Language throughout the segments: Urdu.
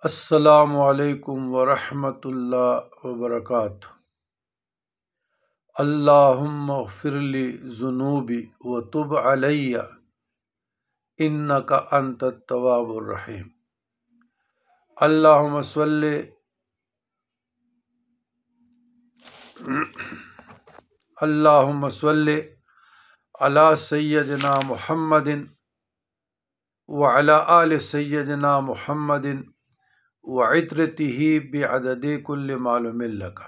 السلام علیکم ورحمۃ اللہ وبرکاتہ۔ اللہم اغفر لی ذنوبی وتب علی انک انت التواب الرحیم۔ اللہم صلی علی سیدنا محمد وعلی آل سیدنا محمد وعطرتہ بعدد کل معلوم لک۔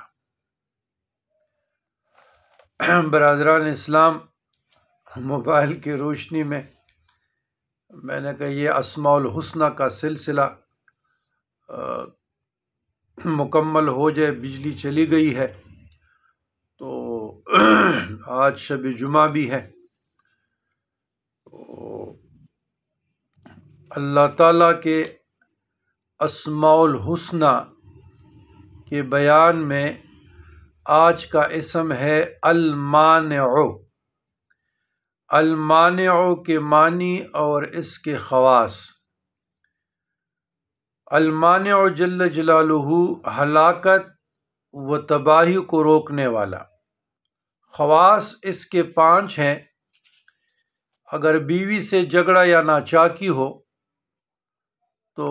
برادران اسلام، موبائل کی روشنی میں نے کہا یہ اسماء الحسنہ کا سلسلہ مکمل ہو جائے۔ بجلی چلی گئی ہے تو آج شب جمعہ بھی ہے، اللہ تعالیٰ کے اسماء الحسنہ کے بیان میں آج کا اسم ہے المانع۔ المانع کے معنی اور اس کے خواص۔ المانع جل جلالہ ہلاکت و تباہی کو روکنے والا۔ خواص اس کے 5 ہیں۔ اگر بیوی سے جھگڑا یا ناچاکی ہو تو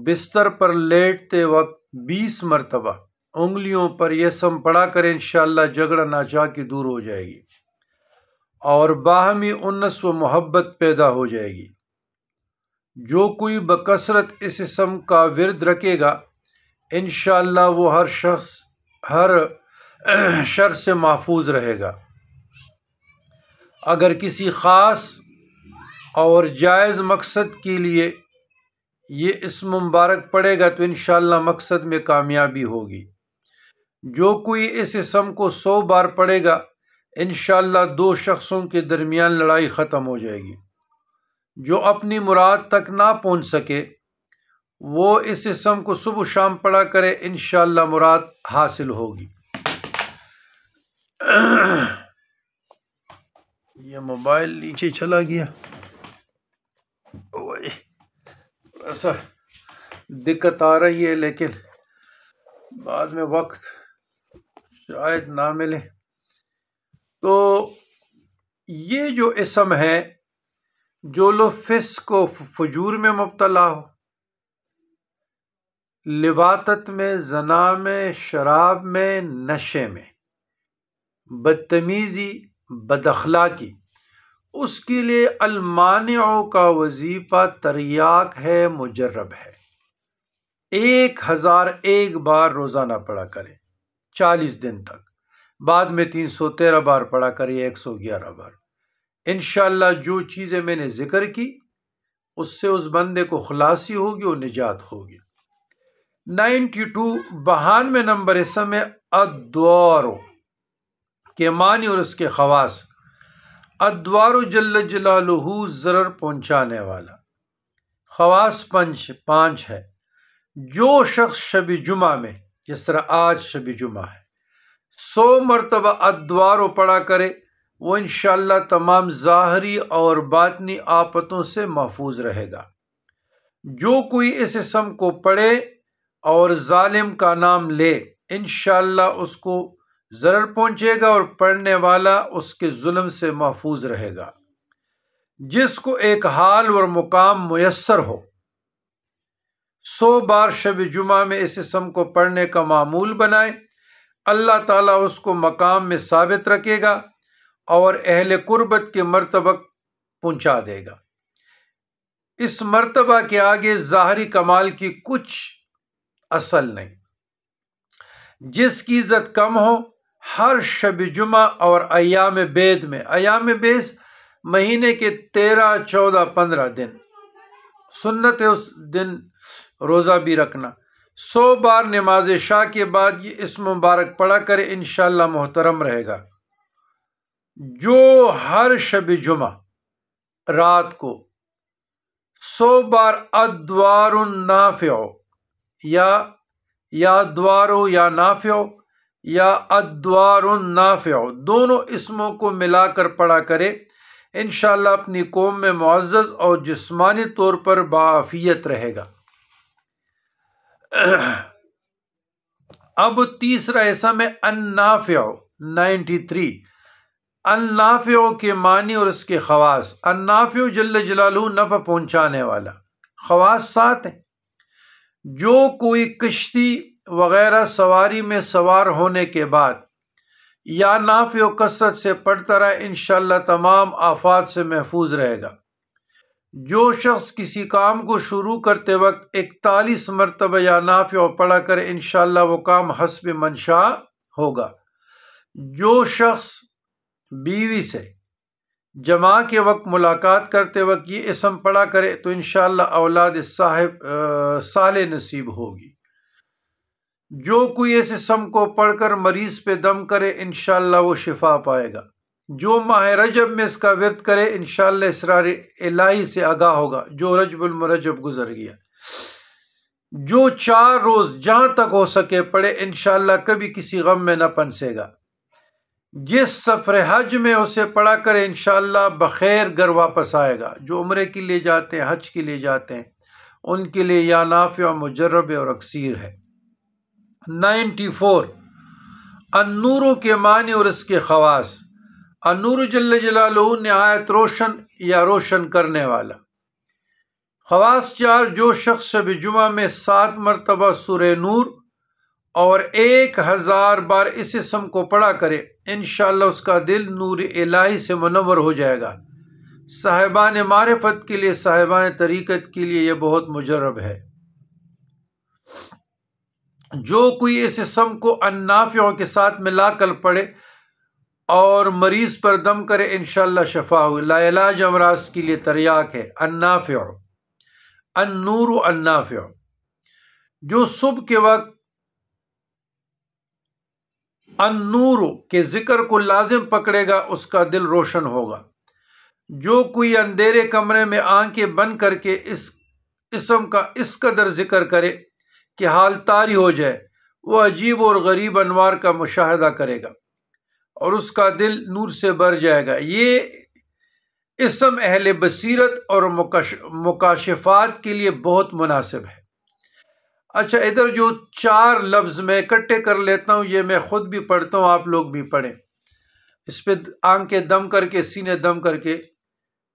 بستر پر لیٹتے وقت 20 مرتبہ انگلیوں پر یہ سم پڑھا کریں، انشاءاللہ جھگڑا ناچاکی دور ہو جائے گی اور باہمی انس و محبت پیدا ہو جائے گی۔ جو کوئی بکثرت اس اسم کا ورد رکھے گا انشاءاللہ وہ ہر شر سے محفوظ رہے گا۔ اگر کسی خاص اور جائز مقصد کے لیے یہ اسم مبارک پڑے گا تو انشاءاللہ مقصد میں کامیابی ہوگی۔ جو کوئی اس اسم کو 100 بار پڑھے گا انشاءاللہ 2 شخصوں کے درمیان لڑائی ختم ہو جائے گی۔ جو اپنی مراد تک نہ پہنچ سکے وہ اس اسم کو صبح و شام پڑھا کرے، انشاءاللہ مراد حاصل ہوگی۔ یہ موبائل نیچے چلا گیا، ایسا دقت آ رہی ہے، لیکن بعد میں وقت شاید نہ ملے۔ تو یہ جو اسم ہے، جو لوگ فسق و فجور میں مبتلا ہو، لواطت میں، زنا میں، شراب میں، نشے میں، بدتمیزی، بد اخلاقی، اس کے لیے المانع کا وظیفہ تریاق ہے، مجرب ہے۔ 1001 بار روزانہ پڑھا کرے 40 دن تک، بعد میں 313 بار پڑھا کرے، 111 بار۔ انشاءاللہ جو چیزیں میں نے ذکر کی اس سے اس بندے کو خلاصی ہوگی اور نجات ہوگی۔ 92 نمبر اسم ہے الدوار کے معنی اور اس کے خواص۔ الدوار جل جلالہ ضرر پہنچانے والا۔ خواص 5 ہے۔ جو شخص شب جمعہ میں، جس طرح آج شب جمعہ ہے، 100 مرتبہ الدوار پڑھا کرے وہ انشاءاللہ تمام ظاہری اور باطنی آفتوں سے محفوظ رہے گا۔ جو کوئی اس اسم کو پڑھے اور ظالم کا نام لے انشاءاللہ اس کو ضرر پہنچے گا اور پڑھنے والا اس کے ظلم سے محفوظ رہے گا۔ جس کو ایک حال اور مقام میسر ہو 100 بار شب جمعہ میں اس اسم کو پڑھنے کا معمول بنائے، اللہ تعالیٰ اس کو مقام میں ثابت رکھے گا اور اہل قربت کے مرتبہ پہنچا دے گا۔ اس مرتبہ کے آگے ظاہری کمال کی کچھ اصل نہیں۔ جس کی عزت کم ہو ہر شب جمعہ اور ایام بیض میں، ایام بیض مہینے کے 13، 14، 15 دن سنت ہے، اس دن روزہ بھی رکھنا۔ 100 بار نماز عشاء کے بعد یہ اسم مبارک پڑھا کرے، انشاءاللہ محترم رہے گا۔ جو ہر شب جمعہ رات کو 100 بار الدوار النافع یا دوارو یا نافع یا الدوار النافع دونوں اسموں کو ملا کر پڑھا کرے، انشاءاللہ اپنی قوم میں معزز اور جسمانی طور پر باعافیت رہے گا۔ اب تیسرا حصہ میں النافع 93 النافع کے معنی اور اس کے خواص۔ النافع جل جلالہ نفع پہنچانے والا، خواص 7 ہیں۔ جو کوئی کشتی وغیرہ سواری میں سوار ہونے کے بعد یا نافع و کثرت سے پڑھتا رہے انشاءاللہ تمام آفات سے محفوظ رہے گا۔ جو شخص کسی کام کو شروع کرتے وقت 41 مرتبہ یا نافع پڑھا کرے انشاءاللہ وہ کام حسب منشاء ہوگا۔ جو شخص بیوی سے جماع کے وقت ملاقات کرتے وقت یہ اسم پڑھا کرے تو انشاءاللہ اولاد صالح نصیب ہوگی۔ جو کوئی اس اسم کو پڑھ کر مریض پہ دم کرے انشاءاللہ وہ شفا پائے گا۔ جو ماہ رجب میں اس کا ورد کرے انشاءاللہ اسرار الہی سے آگاہ ہوگا جو رجب المرجب گزر گیا۔ جو 4 روز جہاں تک ہو سکے پڑھے انشاءاللہ کبھی کسی غم میں نہ پھنسے گا۔ جس سفر حج میں اسے پڑھا کرے انشاءاللہ بخیر گھر واپس آئے گا۔ جو عمرے کے لیے جاتے ہیں، حج کے لیے جاتے ہیں، ان کے لیے یا نافع مجرب اور اکثیر ہے۔ 94 النور کے معنی اور اس کے خواص۔ النور جل جلالہ نہایت روشن یا روشن کرنے والا۔ خواص 4 جو شخص شب جمعہ میں 7 مرتبہ سورہ نور اور 1000 بار اس اسم کو پڑھا کرے انشاءاللہ اس کا دل نور الہی سے منور ہو جائے گا۔ صاحبان معرفت کے لیے، صاحبان طریقت کے لیے یہ بہت مجرب ہے۔ جو کوئی اس اسم کو النافع کے ساتھ ملا کر پڑھے اور مریض پر دم کرے انشاءاللہ شفا ہوگی۔ لا علاج امراض کے لیے تریاق ہے۔ النافع النور النافع جو صبح کے وقت النور کے ذکر کو لازم پکڑے گا اس کا دل روشن ہوگا۔ جو کوئی اندھیرے کمرے میں آنکھیں بند کر کے اس اسم کا اس قدر ذکر کرے کہ حال طاری ہو جائے وہ عجیب اور غریب انوار کا مشاہدہ کرے گا اور اس کا دل نور سے بھر جائے گا۔ یہ اسم اہل بصیرت اور مکاشفات کے لیے بہت مناسب ہے۔ اچھا ادھر جو 4 لفظ میں اکٹھے کر لیتا ہوں، یہ میں خود بھی پڑھتا ہوں، آپ لوگ بھی پڑھیں۔ اس پہ آنکھیں دم کر کے، سینے دم کر کے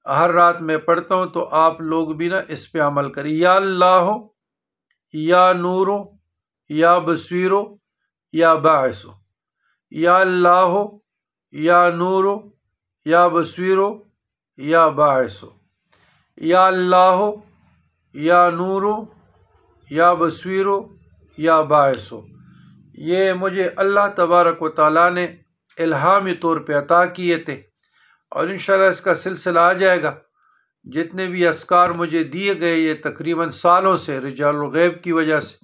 ہر رات میں پڑھتا ہوں، تو آپ لوگ بھی نا اس پہ عمل کریں۔ یا اللہ، یا نور، یا بصیر، یا باعث۔ یا اللہ، یا نور، یا بصیر، یا باعث۔ یا اللہ، یا نور، یا بصیر، یا باعث۔ یہ مجھے اللہ تبارک و تعالیٰ نے الہامی طور پہ عطا کیے تھے اور انشاءاللہ اس کا سلسلہ آ جائے گا۔ جتنے بھی اذکار مجھے دیے گئے یہ تقریباً سالوں سے رجال الغیب کی وجہ سے،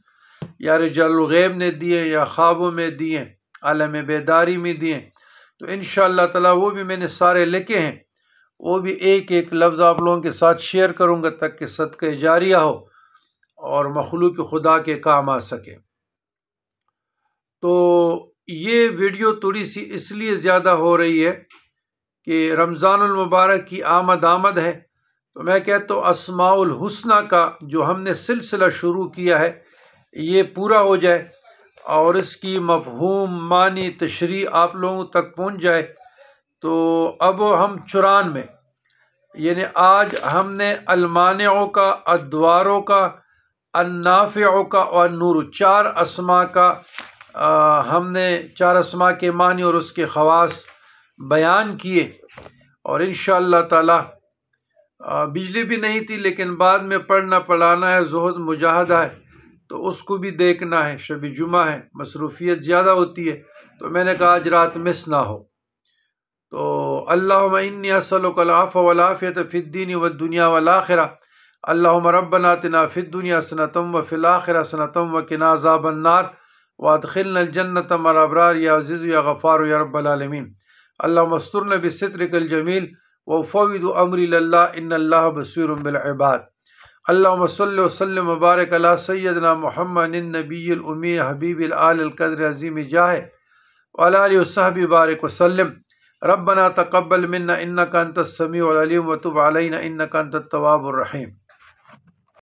یا رجال الغیب نے دیے یا خوابوں میں دیے، عالم بیداری میں دیے، تو انشاءاللہ تعالیٰ وہ بھی میں نے سارے لکھے ہیں، وہ بھی ایک ایک لفظ آپ لوگوں کے ساتھ شیئر کروں گا تاکہ صدقہ جاریہ ہو اور مخلوق خدا کے کام آ سکے۔ تو یہ ویڈیو تھوڑی سی اس لیے زیادہ ہو رہی ہے کہ رمضان المبارک کی آمد ہے، تو میں کہتا ہوں اسماء الحسنہ کا جو ہم نے سلسلہ شروع کیا ہے یہ پورا ہو جائے اور اس کی مفہوم، معنی، تشریح آپ لوگوں تک پہنچ جائے۔ تو اب ہم 94 میں، یعنی آج ہم نے المانعوں کا، الدواروں کا، النافعوں کا اور النور 4 اسماء کا ہم نے 4 اسماء کے معنی اور اس کے خواص بیان کیے، اور انشاءاللہ تعالی بجلی بھی نہیں تھی لیکن بعد میں پڑھنا پڑھانا ہے، زہد مجاہدہ ہے تو اس کو بھی دیکھنا ہے، شب جمعہ ہے، مصروفیت زیادہ ہوتی ہے، تو میں نے کہا آج رات مس نہ ہو۔ تو اللہم انی اسألک العفو والعافیۃ فی الدین والدنیا والآخرہ، اللہم ربنا آتنا فی الدنیا حسنۃ وفی الآخرۃ حسنۃ وقنا عذاب النار وادخلنا الجنۃ مع الابرار یا عزیز یا غفار یا رب العالمین۔ اللہم استرنا بسترک الجمیل وافوض امری اللہ ان اللہ بصیر بالعباد۔ اللہم صلی وسلم وبارک علی سیدنا محمد النبی الامی حبیب الآل القدر عظیم جاہ وعلی آلہ وصحبہ بارک وسلم۔ ربنا تقبل منا انک انت السمیع العلیم وتب علینا انک انت التواب الرحیم۔